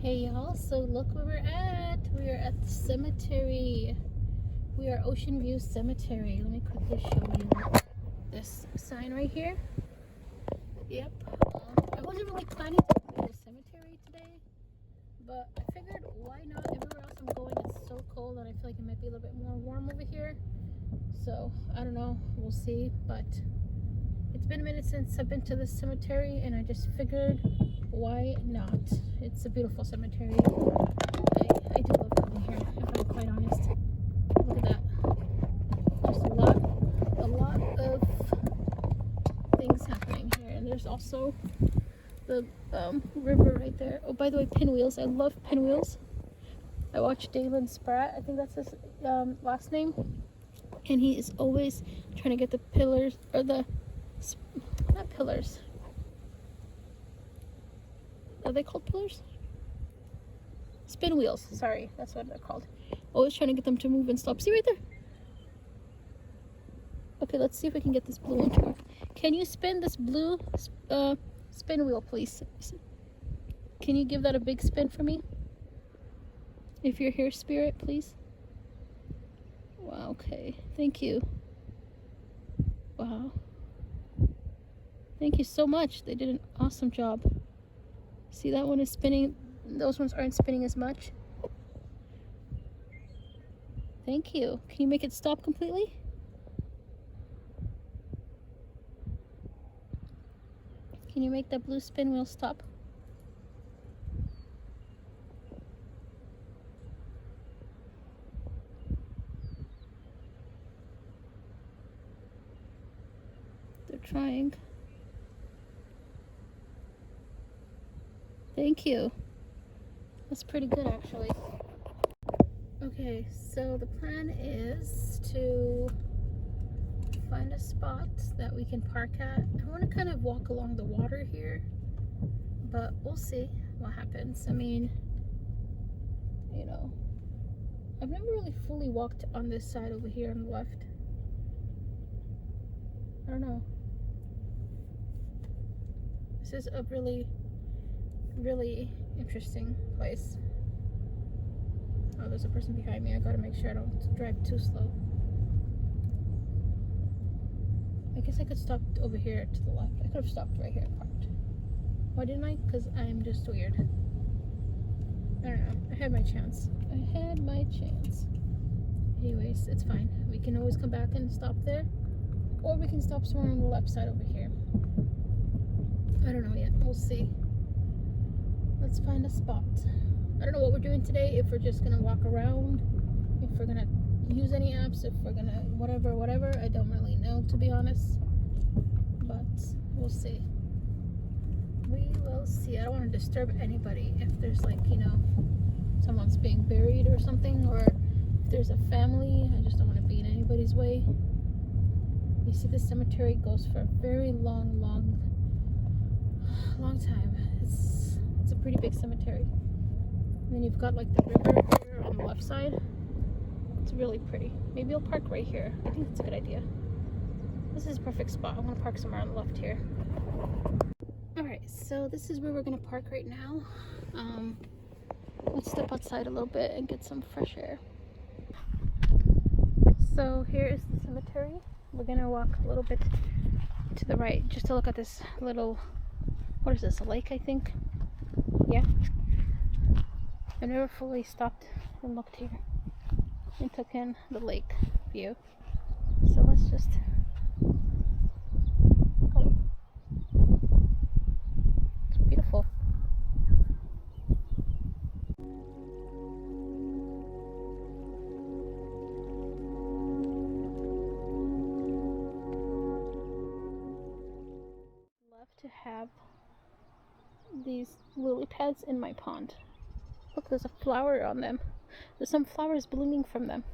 Hey y'all, so look where we're at. We are at the cemetery. We are Ocean View Cemetery. Let me quickly show you this sign right here. Yep. I wasn't really planning to go to the cemetery today, but I figured why not? Everywhere else I'm going it's so cold and I feel like it might be a little bit more warm over here. So I don't know, we'll see, but it's been a minute since I've been to the cemetery and I just figured why not? It's a beautiful cemetery. I do love coming here, if I'm quite honest. Look at that. Just a lot of things happening here. And there's also the river right there. Oh, by the way, pinwheels. I love pinwheels. I watched Dalen Spratt. I think that's his last name. And he is always trying to get the pillars, or the, not pillars. Are they called pillars? Spin wheels. Sorry, that's what they're called. Always trying to get them to move and stop. See right there? Okay, let's see if we can get this blue one to work. Can you spin this blue spin wheel, please? Can you give that a big spin for me? If you're here, spirit, please. Wow, okay. Thank you. Wow. Thank you so much. They did an awesome job. See, that one is spinning. Those ones aren't spinning as much. Thank you. Can you make it stop completely? Can you make that blue spin wheel stop? They're trying. Thank you. That's pretty good, actually. Okay, so the plan is to find a spot that we can park at. I want to kind of walk along the water here, but we'll see what happens. I mean, you know, I've never really fully walked on this side over here on the left. I don't know. This is a really interesting place. Oh, there's a person behind me. I gotta make sure I don't drive too slow. I guess I could stop over here to the left. I could have stopped right here and parked. Why didn't I? Because I'm just weird. I don't know. I had my chance. Anyways, it's fine. We can always come back and stop there. Or we can stop somewhere on the left side over here. I don't know yet. We'll see. Let's find a spot. I don't know what we're doing today. If we're just gonna walk around, if we're gonna use any apps, if we're gonna whatever. I don't really know, to be honest. But we'll see. We will see. I don't want to disturb anybody. If there's like, you know, someone's being buried or something, or if there's a family, I just don't want to be in anybody's way. You see, this cemetery goes for a very long time. It's a pretty big cemetery. And then you've got like the river here on the left side. It's really pretty. Maybe I'll park right here. I think that's a good idea. This is a perfect spot. I want to park somewhere on the left here. Alright, so this is where we're going to park right now. Let's step outside a little bit and get some fresh air. So here is the cemetery. We're going to walk a little bit to the right just to look at this little, what is this, a lake, I think? Yeah. I never fully stopped and looked here and took in the lake view. So let's just go. It's beautiful. Love to have these lily pads in my pond. Look, there's a flower on them. There's some flowers blooming from them.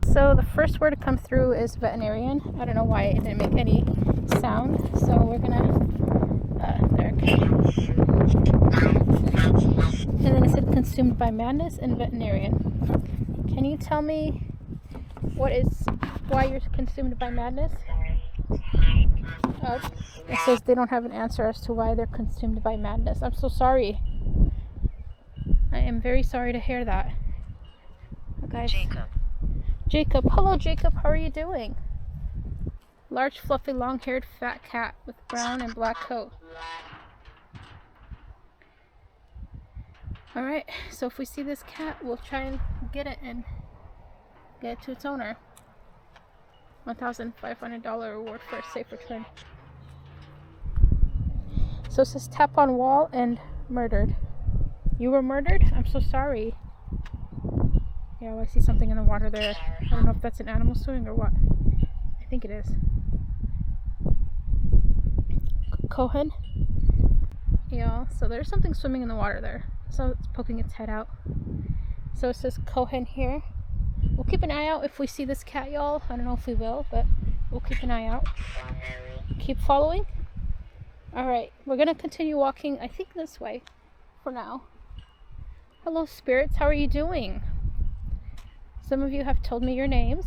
So the first word to come through is veterinarian. I don't know why it didn't make any sound. So we're gonna, there. And then it said consumed by madness and veterinarian. Can you tell me why you're consumed by madness? It says they don't have an answer as to why they're consumed by madness. I'm so sorry. I am very sorry to hear that. Guys. Jacob. Hello, Jacob. How are you doing? Large, fluffy, long-haired, fat cat with brown and black coat. Alright, so if we see this cat, we'll try and get it and get it to its owner. $1,500 reward for a safe return. So it says tap on wall and murdered. You were murdered? I'm so sorry. Yeah, well, I see something in the water there. I don't know if that's an animal swimming or what. I think it is. Cohen? Yeah, so there's something swimming in the water there. So it's poking its head out. So it says Cohen here. We'll keep an eye out if we see this cat, y'all. I don't know if we will, but we'll keep an eye out. Keep following. Alright, we're going to continue walking, I think this way for now. Hello, spirits. How are you doing? Some of you have told me your names,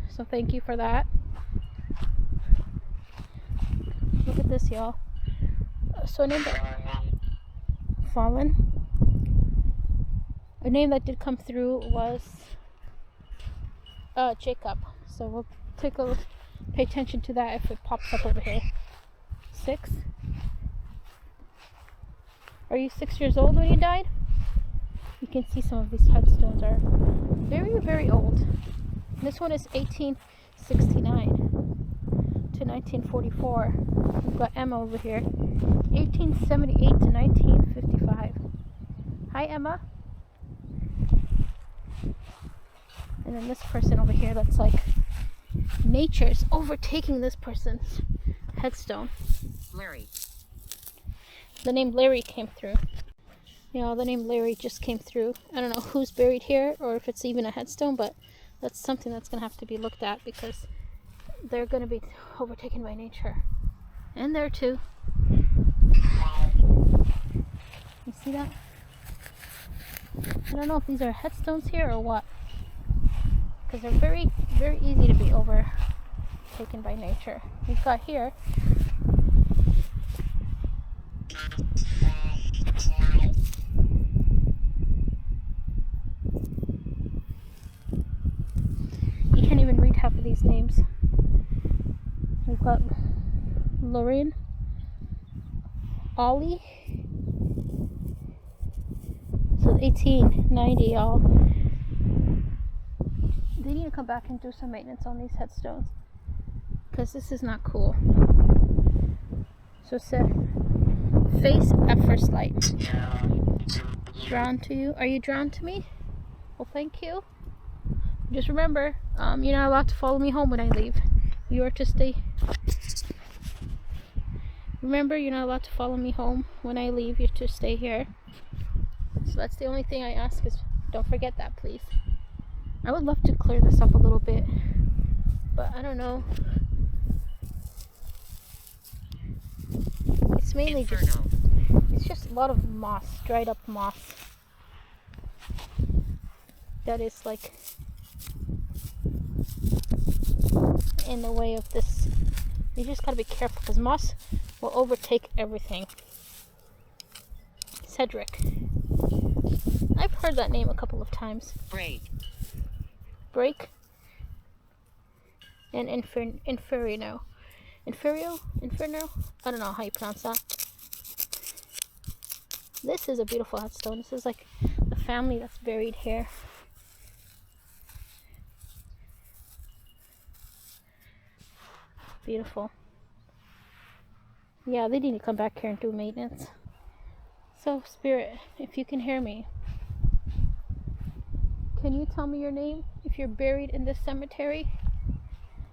so thank you for that. Look at this, y'all. So a name that Fallen. A name that did come through was Jacob. So we'll take a look, pay attention to that if it pops up over here. 6. Are you 6 years old when you died? You can see some of these headstones are very, very old. This one is 1869 to 1944. We've got Emma over here. 1878 to 1955. Hi, Emma. And then this person over here that's like nature's overtaking this person's headstone. Larry. The name Larry came through. You know, the name Larry just came through. I don't know who's buried here or if it's even a headstone, but that's something that's going to have to be looked at because they're going to be overtaken by nature. And there too. You see that? I don't know if these are headstones here or what. Because they're very, very easy to be overtaken by nature. We've got here. You can't even read half of these names. We've got Lorraine, Ollie. So 1890, y'all. They need to come back and do some maintenance on these headstones because this is not cool. So it said, face at first light. Drawn to you. Are you drawn to me? Well, thank you. Just remember, you're not allowed to follow me home when I leave. You are to stay. Remember, you're not allowed to follow me home when I leave. You're to stay here. So that's the only thing I ask is don't forget that, please. I would love to clear this up a little bit, but I don't know. It's mainly it's just a lot of moss, dried up moss. That is like in the way of this. You just gotta be careful because moss will overtake everything. Cedric. I've heard that name a couple of times. Break and Inferno. Inferno? I don't know how you pronounce that. This is a beautiful headstone. This is like the family that's buried here. Beautiful. Yeah, they need to come back here and do maintenance. So, Spirit, if you can hear me, can you tell me your name if you're buried in this cemetery?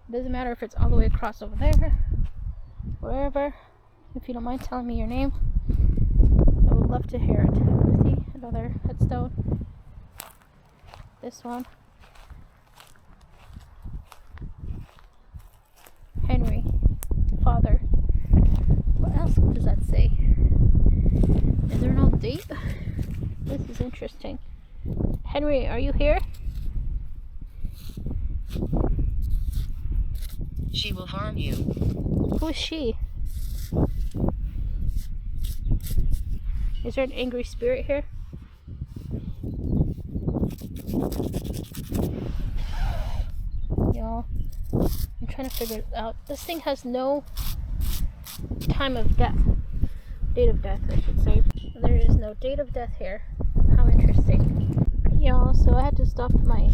It doesn't matter if it's all the way across over there, wherever. If you don't mind telling me your name, I would love to hear it. See, another headstone. This one. Henry, father. What else does that say? Is there no date? This is interesting. Henry, are you here? She will harm you. Who is she? Is there an angry spirit here? Y'all, I'm trying to figure it out. This thing has no time of death. Date of death, I should say. There is no date of death here. How interesting. Y'all, so I had to stop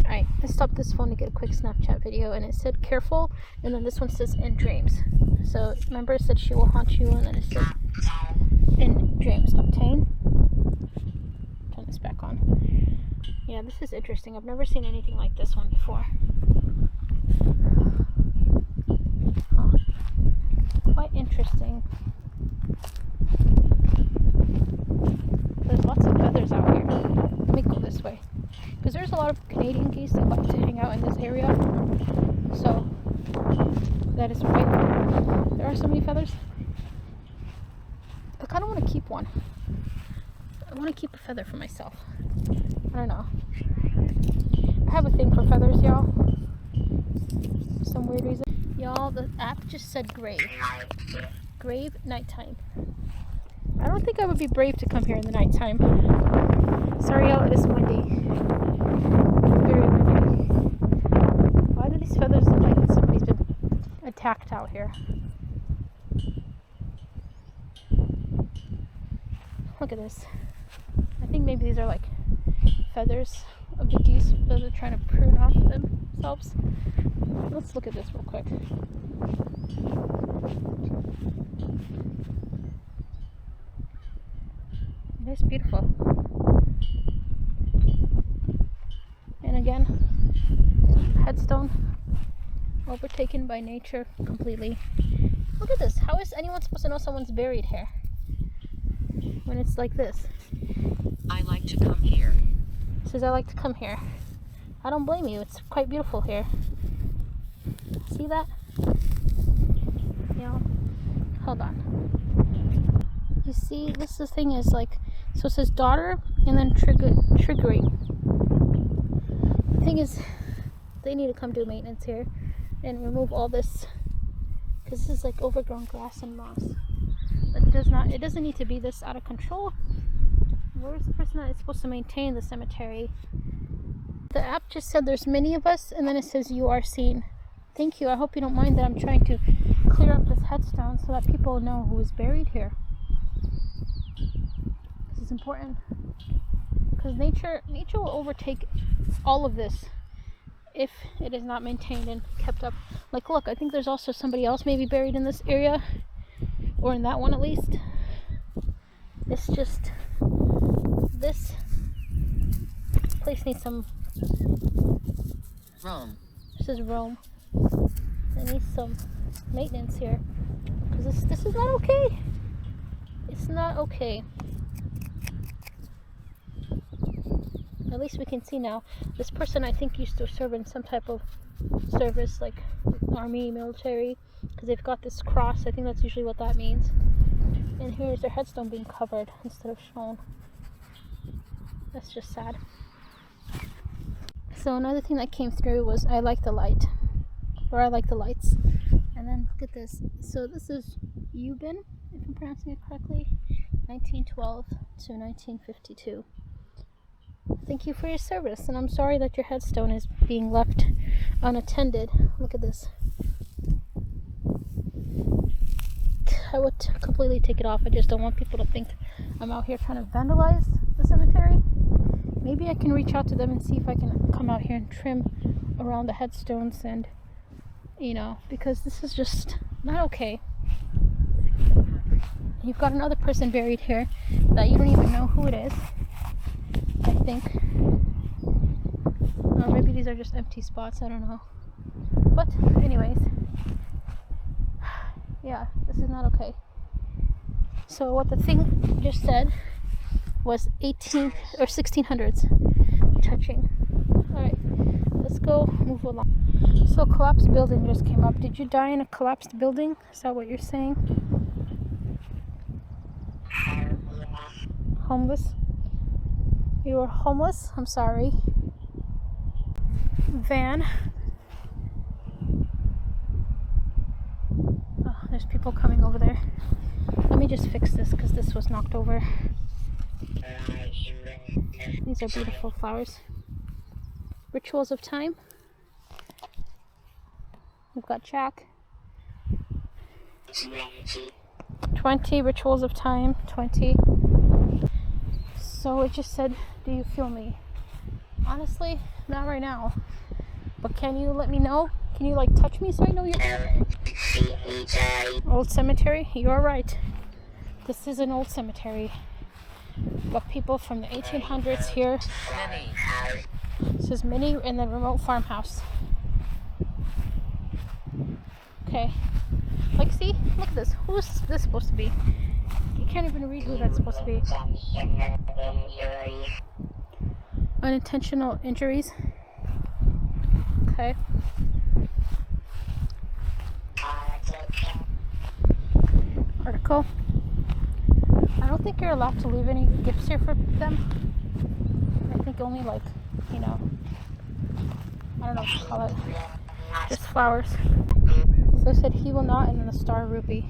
I stopped this phone to get a quick Snapchat video, and it said careful, and then this one says in dreams. So remember, it said she will haunt you, and then it said in dreams. Obtain. Turn this back on. Yeah, this is interesting. I've never seen anything like this one before. Huh. Quite interesting. There's lots of feathers out here. Let me go this way. Because there's a lot of Canadian geese that like to hang out in this area. So, that is why there are so many feathers. I kind of want to keep one. I want to keep a feather for myself. I don't know. I have a thing for feathers, y'all. For some weird reason. Y'all, the app just said grave. Grave, nighttime. I don't think I would be brave to come here in the nighttime. Sorry, y'all, it is windy. Very windy. Why do these feathers look like somebody's been attacked out here? Look at this. I think maybe these are like feathers of the geese that they're trying to prune off themselves. Let's look at this real quick. It's beautiful. And again, headstone overtaken by nature completely. Look at this. How is anyone supposed to know someone's buried here when it's like this? I like to come here. It says I like to come here. I don't blame you. It's quite beautiful here. See that? Yeah. Hold on. You see, this thing is like, so it says daughter and then triggering. The thing is, they need to come do maintenance here and remove all this, because this is like overgrown grass and moss. It doesn't need to be this out of control. Where's the person that is supposed to maintain the cemetery? The app just said there's many of us, and then it says you are seen. Thank you. I hope you don't mind that I'm trying to clear up this headstone so that people know who is buried here. This is important, because nature will overtake all of this if it is not maintained and kept up. Like, look, I think there's also somebody else maybe buried in this area, or in that one at least. It's just, this place needs some Rome. This is Rome. It needs some maintenance here, because this is not okay. It's not okay. At least we can see now. This person, I think, used to serve in some type of service, like army, military, because they've got this cross. I think that's usually what that means. And here's their headstone being covered instead of shown. That's just sad. So another thing that came through was I like the light, or I like the lights. And then look at this. So this is Eubin, if I'm pronouncing it correctly, 1912 to 1952. Thank you for your service, and I'm sorry that your headstone is being left unattended. Look at this. I would completely take it off. I just don't want people to think I'm out here trying to vandalize the cemetery. Maybe I can reach out to them and see if I can come out here and trim around the headstones, and because this is just not okay. You've got another person buried here that you don't even know who it is, I think. Or maybe these are just empty spots, I don't know. But anyways, yeah, this is not okay. So what the thing just said was 18 or 1600s touching. Alright, let's go move along. So collapsed building just came up. Did you die in a collapsed building? Is that what you're saying? Homeless? You were homeless? I'm sorry. Van. Oh, there's people coming over there. Let me just fix this because this was knocked over. These are beautiful flowers. Rituals of time. We've got Jack. 20 rituals of time. 20. So it just said, do you feel me? Honestly, not right now. But can you let me know? Can you like touch me so I know you're old cemetery? You're right. This is an old cemetery. Got people from the 1800s here. Many. This is mini and then remote farmhouse. Okay. Like, see? Look at this. Who's this supposed to be? You can't even read who that's supposed to be. Unintentional injuries. Okay. Article. I don't think you're allowed to leave any gifts here for them. I think only like, you know, I don't know what to call it. Just flowers. So it said he will not, and then the star rupee.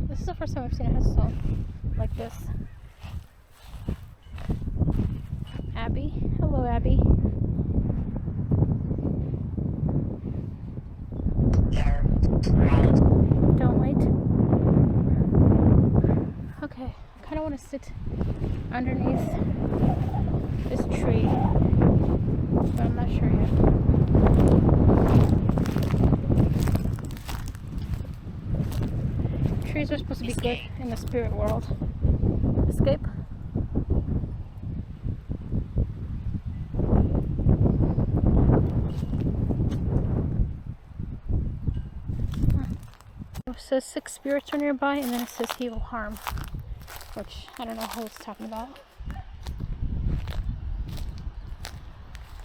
This is the first time I've seen a headstone like this. Abby. Hello, Abby. Don't wait. Okay, I kind of want to sit underneath this tree, but I'm not sure yet. Trees are supposed to be good in the spirit world. Escape. It says 6 spirits are nearby, and then it says he will harm, which I don't know who it's talking about.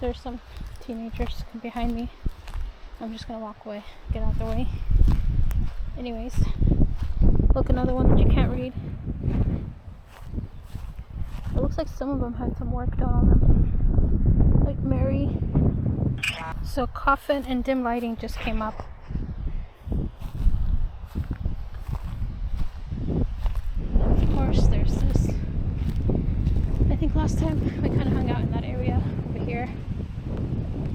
There's some teenagers behind me. I'm just gonna walk away, get out the way. Anyways, look, another one that you can't read. It looks like some of them had some work done on them, like Mary. So coffin and dim lighting just came up. Of course, there's this. I think last time we kind of hung out in that area over here,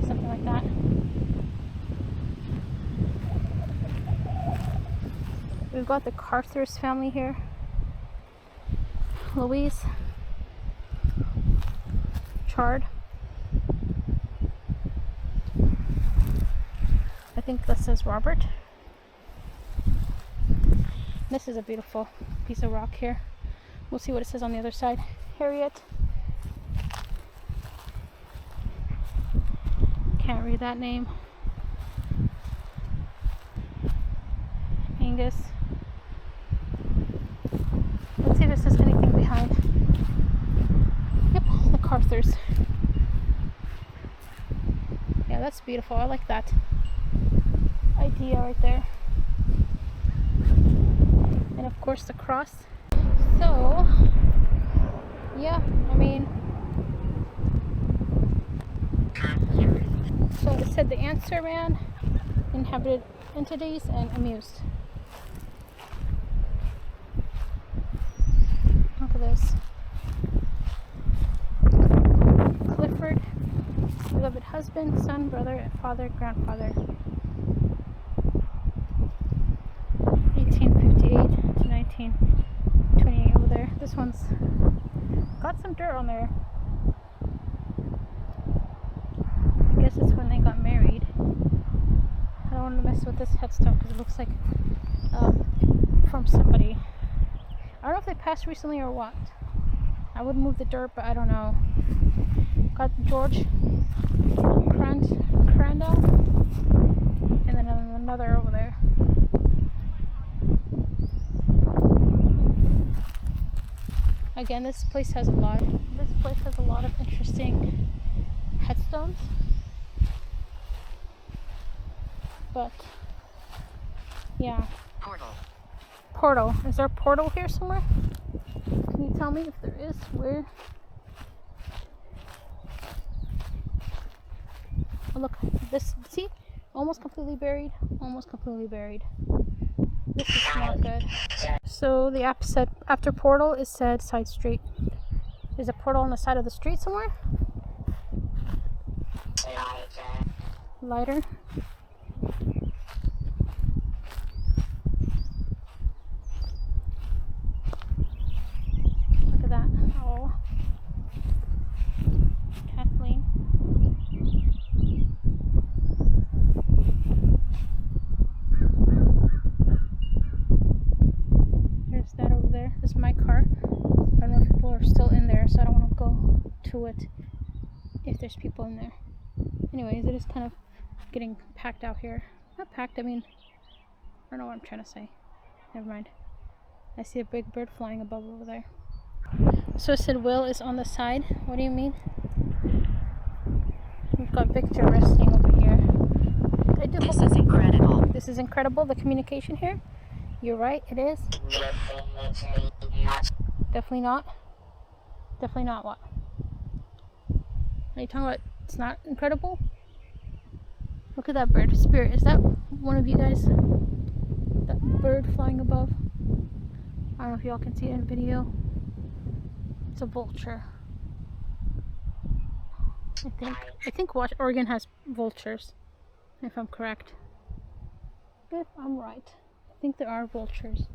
something like that. We've got the Carthers family here. Louise. Chard. I think that says Robert. This is a beautiful piece of rock here. We'll see what it says on the other side. Harriet. Can't read that name. Angus. Let's see if it says anything behind. Yep, the Carthers. Yeah, that's beautiful. I like that idea right there. And of course the cross. So, yeah, I mean, so it said the answer man, inhabited entities, and amused. Look at this. Clifford, beloved husband, son, brother, father, grandfather. 1858 to 1928 over there. This one's got some dirt on there. I guess it's when they got married. I don't want to mess with this headstone because it looks like from somebody. I don't know if they passed recently or what. I would move the dirt, but I don't know. Got George Crandall, and then another over there. Again, this place has a lot of interesting headstones. But yeah. Portal. Is there a portal here somewhere? Can you tell me if there is? Where? Oh, look, this, see? Almost completely buried. Almost completely buried. This is not good. So the app said after portal, it said side street. There's a portal on the side of the street somewhere. Lighter. Look at that. Oh. Kathleen. There's that over there. This is my car. I don't know if people are still in there, so I don't want to go to it if there's people in there. Anyways, it is kind of getting packed out here. Not packed, I mean, I don't know what I'm trying to say. Never mind. I see a big bird flying above over there. So it said Will is on the side. What do you mean? We've got Victor resting over here. This is incredible. This is incredible, the communication here. You're right, it is. Definitely not. Definitely not what? Are you talking about it's not incredible? Look at that bird. Spirit, is that one of you guys? That bird flying above? I don't know if y'all can see it in video. It's a vulture. I think Oregon has vultures, if I'm correct. If I'm right. I think there are vultures.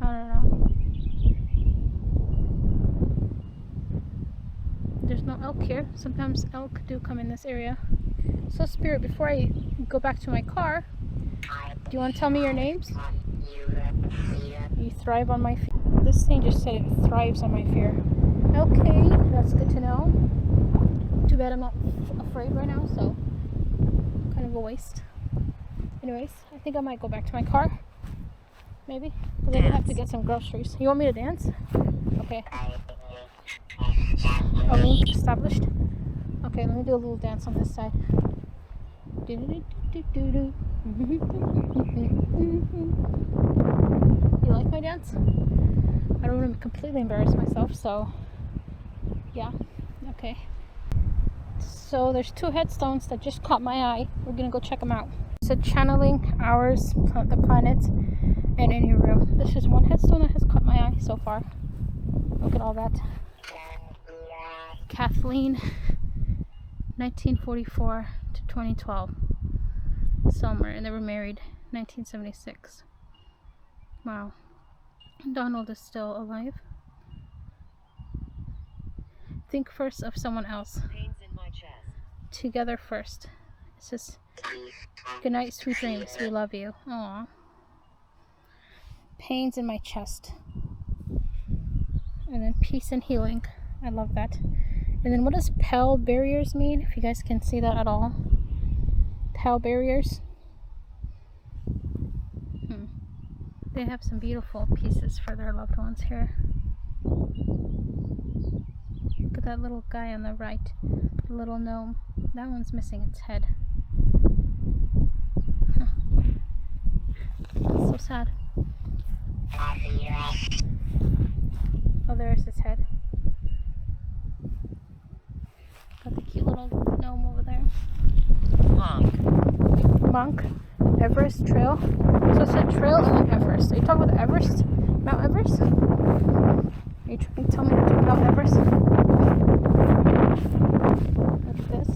I don't know. There's no elk here. Sometimes elk do come in this area. So Spirit, before I go back to my car, do you want to tell me your names? You thrive on my fear. This thing just said it thrives on my fear. Okay, that's good to know. Too bad I'm not afraid right now, so kind of a waste. Anyways, I think I might go back to my car. Maybe. Because I do have to get some groceries. You want me to dance? Okay. Oh, me? Established? Okay, let me do a little dance on this side. You like my dance? I don't want to completely embarrass myself, so yeah. Okay. So there's 2 headstones that just caught my eye. We're gonna go check them out. It said channeling, hours, the planets, and in your room. This is one headstone that has caught my eye so far. Look at all that. Kathleen, 1944 to 2012. Somewhere, and they were married 1976. Wow. Donald is still alive. Think first of someone else. Pains in my chest. Together first. It says, good night, sweet dreams. We love you. Aww. Pains in my chest. And then peace and healing. I love that. And then what does pell barriers mean? If you guys can see that at all. Pell barriers. They have some beautiful pieces for their loved ones here. Look at that little guy on the right. The little gnome. That one's missing its head. That's so sad. Oh, there's his head. Got the cute little gnome over there. Monk. Everest Trail. So it said trail and then Everest. Are you talking about Everest? Mount Everest? Are you trying to tell me to do Mount Everest? Look at this.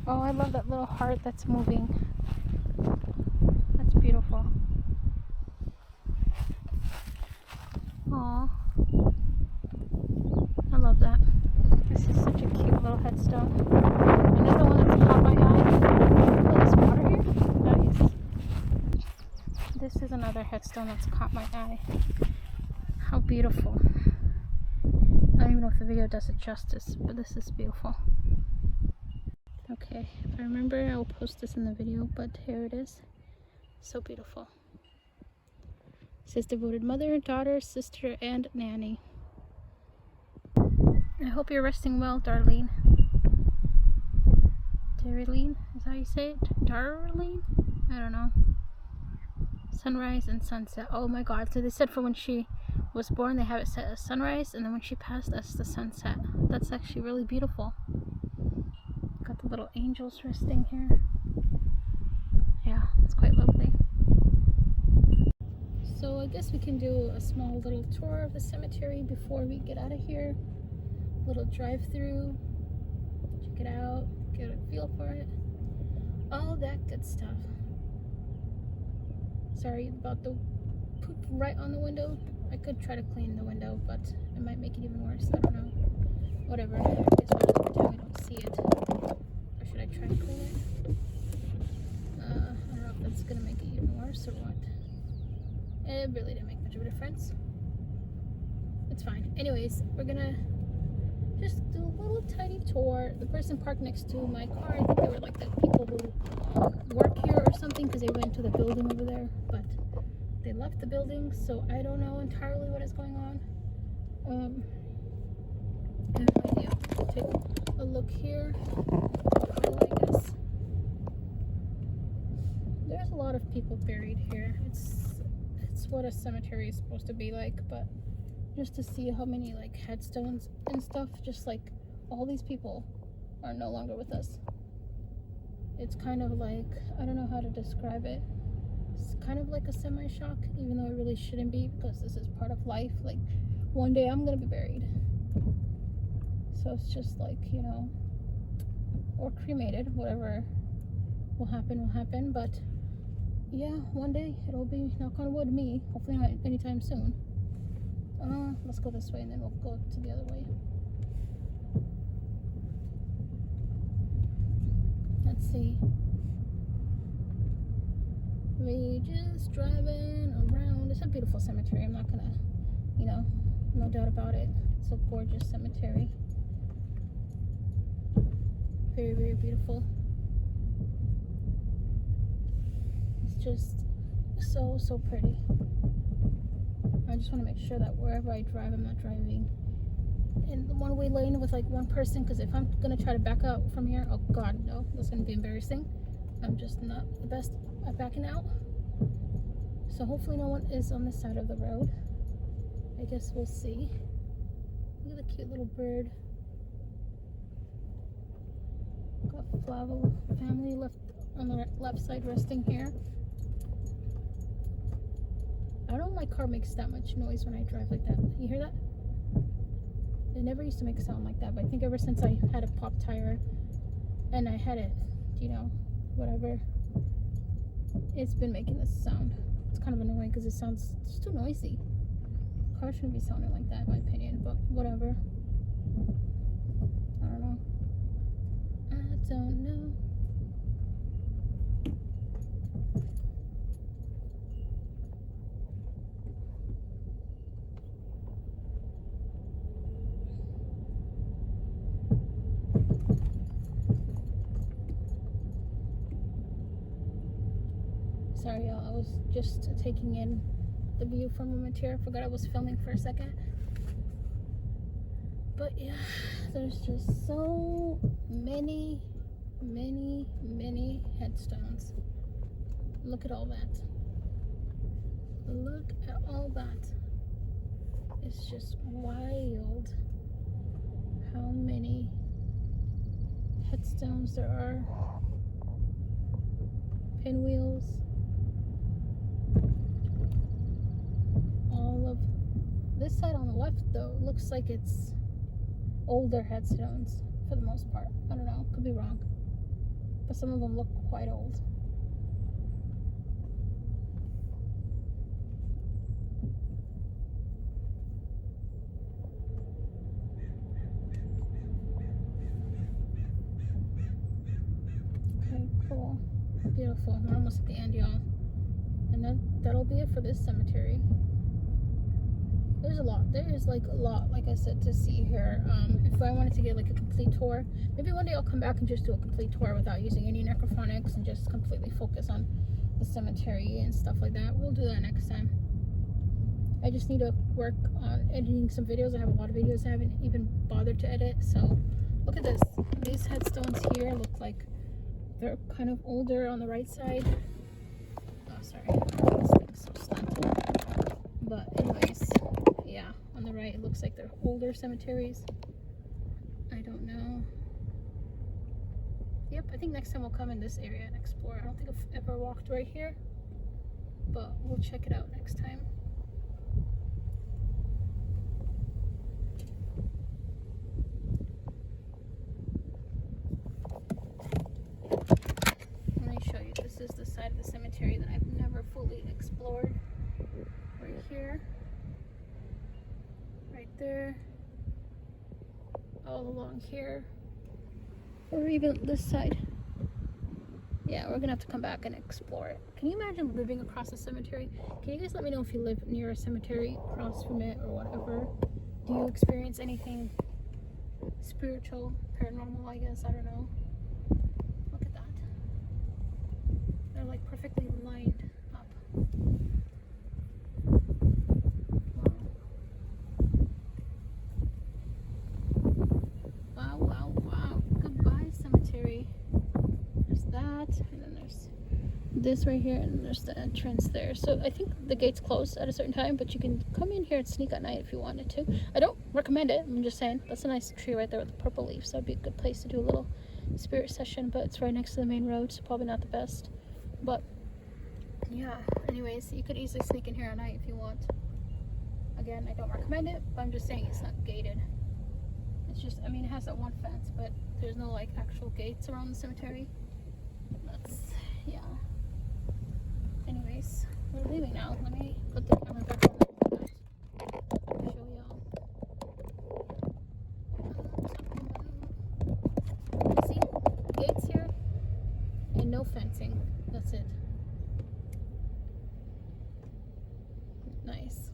Oh, I love that little heart that's moving. That's beautiful. Aww. I love that. This is such a cute little headstone. Another one that's caught my eye. Oh, there's water here? Nice. This is another headstone that's caught my eye. How beautiful. I don't even know if the video does it justice, but this is beautiful. Okay, if I remember, I will post this in the video, but here it is. So beautiful. It says devoted mother, daughter, sister, and nanny. I hope you're resting well, Darlene. Darlene? Is that how you say it? Darlene? I don't know. Sunrise and sunset. Oh my god. So they said for when she was born, they have it set as sunrise, and then when she passed, that's the sunset. That's actually really beautiful. Got the little angels resting here. Yeah, it's quite lovely. So I guess we can do a small little tour of the cemetery before we get out of here. Little drive-through. Check it out. Get a feel for it. All that good stuff. Sorry about the poop right on the window. I could try to clean the window, but it might make it even worse. I don't know. Whatever. I guess we'll just pretend we don't see it. Or should I try to clean it? I don't know if that's gonna make it even worse or what. It really didn't make much of a difference. It's fine. Anyways, we're gonna just do a little tiny tour. The person parked next to my car, I think they were like the people who work here or something, because they went to the building over there, but they left the building, so I don't know entirely what is going on. I have no idea. Take a look here. I guess there's a lot of people buried here. It's what a cemetery is supposed to be like, but just to see how many like headstones and stuff, just like all these people are no longer with us. It's kind of like, I don't know how to describe it. It's kind of like a semi-shock, even though it really shouldn't be, because this is part of life. Like, one day I'm gonna be buried. So it's just like, you know, or cremated, whatever will happen, but yeah, one day it'll be, knock on wood, me, hopefully not anytime soon. Let's go this way and then we'll go to the other way. Let's see. We just driving around. It's a beautiful cemetery. I'm not gonna, you know, no doubt about it. It's a gorgeous cemetery. Very, very beautiful. It's just so pretty. I just want to make sure that wherever I drive, I'm not driving in the one-way lane with like one person, because if I'm gonna try to back out from here, oh god, no, that's gonna be embarrassing. I'm just not the best at backing out. So hopefully no one is on this side of the road. I guess we'll see. Look at the cute little bird. Got Flavo family left on the left side resting here. I don't know, my car makes that much noise when I drive like that. You hear that? It never used to make a sound like that, but I think ever since I had a pop tire and I had it, you know, whatever, it's been making this sound. It's kind of annoying because it sounds just too noisy. Car shouldn't be sounding like that, in my opinion, but whatever. I don't know. I don't know. Sorry y'all, I was just taking in the view from a moment here. I forgot I was filming for a second. But yeah, there's just so many headstones. Look at all that. Look at all that. It's just wild how many headstones there are. Pinwheels. All of this side on the left though looks like it's older headstones for the most part. I don't know, could be wrong, but some of them look quite old. Okay, cool, beautiful. We're almost at the end, y'all, and that'll be it for this cemetery. There's a lot. There is like a lot, like I said, to see here. If I wanted to get like a complete tour, maybe one day I'll come back and just do a complete tour without using any necrophonics and just completely focus on the cemetery and stuff like that. We'll do that next time. I just need to work on editing some videos. I have a lot of videos I haven't even bothered to edit. So look at this. These headstones here look like they're kind of older on the right side. Oh, sorry. This thing's so slanted. But anyways, yeah, on the right it looks like they're older cemeteries. I don't know. Yep, I think next time we'll come in this area and explore. I don't think I've ever walked right here, but we'll check it out next time. Let me show you. This is the side of the cemetery that I've never fully explored. Right here. Right there. All along here. Or even this side. Yeah, we're gonna have to come back and explore it. Can you imagine living across a cemetery? Can you guys let me know if you live near a cemetery, across from it, or whatever? Do you experience anything spiritual, paranormal, I guess? I don't know. Look at that. They're like perfectly lined up. Wow. Wow, wow, wow. Goodbye, cemetery. There's that, and then there's this right here, and there's the entrance there. So I think the gate's closed at a certain time, but you can come in here and sneak at night if you wanted to. I don't recommend it. I'm just saying. That's a nice tree right there with the purple leaves. So it'd be a good place to do a little spirit session, but it's right next to the main road, so probably not the best. But yeah, anyways, you could easily sneak in here at night if you want. Again, I don't recommend it, but I'm just saying it's not gated. It's just, I mean, it has that one fence, but there's no like actual gates around the cemetery. That's, yeah. Anyways, we're leaving now. Let me put the camera back on the show y'all. See, gates here and no fencing. That's it. Nice.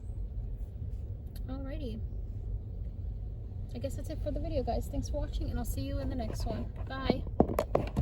Alrighty. I guess that's it for the video, guys. Thanks for watching, and I'll see you in the next one. Bye.